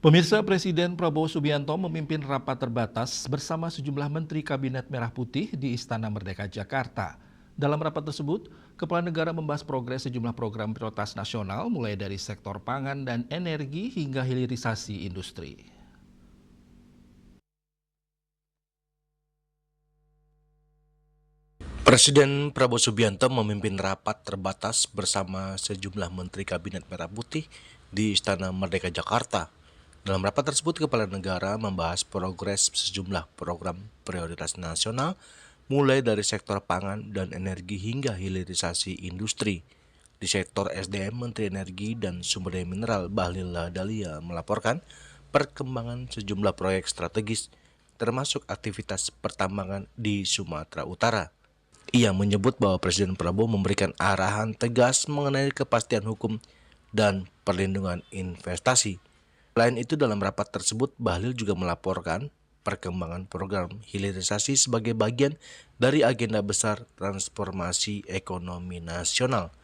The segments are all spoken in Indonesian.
Pemirsa, Presiden Prabowo Subianto memimpin rapat terbatas bersama sejumlah Menteri Kabinet Merah Putih di Istana Merdeka, Jakarta. Dalam rapat tersebut, Kepala Negara membahas progres sejumlah program prioritas nasional mulai dari sektor pangan dan energi hingga hilirisasi industri. Presiden Prabowo Subianto memimpin rapat terbatas bersama sejumlah Menteri Kabinet Merah Putih di Istana Merdeka, Jakarta. Dalam rapat tersebut, Kepala Negara membahas progres sejumlah program prioritas nasional, mulai dari sektor pangan dan energi hingga hilirisasi industri. Di sektor SDM, Menteri Energi dan Sumber Daya Mineral Bahlil Lahadalia melaporkan perkembangan sejumlah proyek strategis, termasuk aktivitas pertambangan di Sumatera Utara. Ia menyebut bahwa Presiden Prabowo memberikan arahan tegas mengenai kepastian hukum dan perlindungan investasi. Selain itu, dalam rapat tersebut, Bahlil juga melaporkan perkembangan program hilirisasi sebagai bagian dari agenda besar transformasi ekonomi nasional.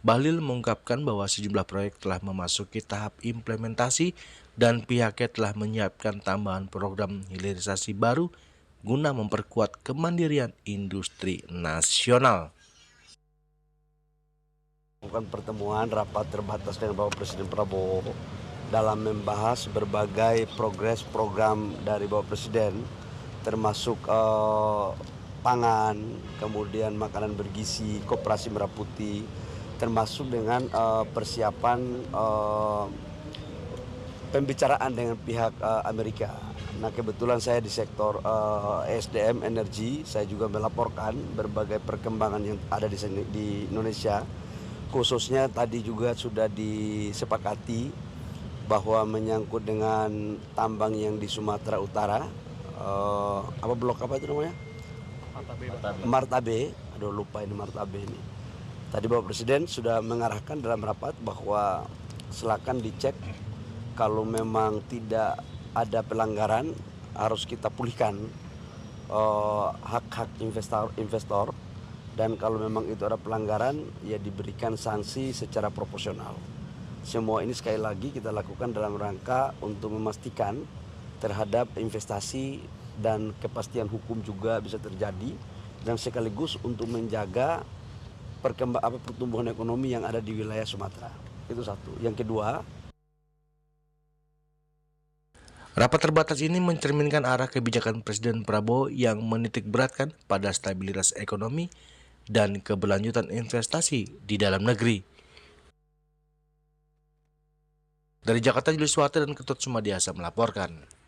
Bahlil mengungkapkan bahwa sejumlah proyek telah memasuki tahap implementasi dan pihaknya telah menyiapkan tambahan program hilirisasi baru guna memperkuat kemandirian industri nasional. Melakukan pertemuan rapat terbatas dengan Bapak Presiden Prabowo dalam membahas berbagai progres program dari Bapak Presiden, termasuk pangan, kemudian makanan bergizi, koperasi merah putih, termasuk dengan persiapan pembicaraan dengan pihak Amerika. Nah, kebetulan saya di sektor SDM energi, saya juga melaporkan berbagai perkembangan yang ada di Indonesia. Khususnya tadi juga sudah disepakati bahwa menyangkut dengan tambang yang di Sumatera Utara, blok apa itu namanya? Martabe. Aduh, lupa ini Martabe ini. Tadi Bapak Presiden sudah mengarahkan dalam rapat bahwa silakan dicek, kalau memang tidak ada pelanggaran harus kita pulihkan hak-hak investor. Dan kalau memang itu ada pelanggaran, ya diberikan sanksi secara proporsional. Semua ini sekali lagi kita lakukan dalam rangka untuk memastikan terhadap investasi dan kepastian hukum juga bisa terjadi, dan sekaligus untuk menjaga pertumbuhan ekonomi yang ada di wilayah Sumatera. Itu satu. Yang kedua, Rapat terbatas ini mencerminkan arah kebijakan Presiden Prabowo yang menitik beratkan pada stabilitas ekonomi dan keberlanjutan investasi di dalam negeri. Dari Jakarta, Julius Wate dan Ketut Sumadiasa melaporkan.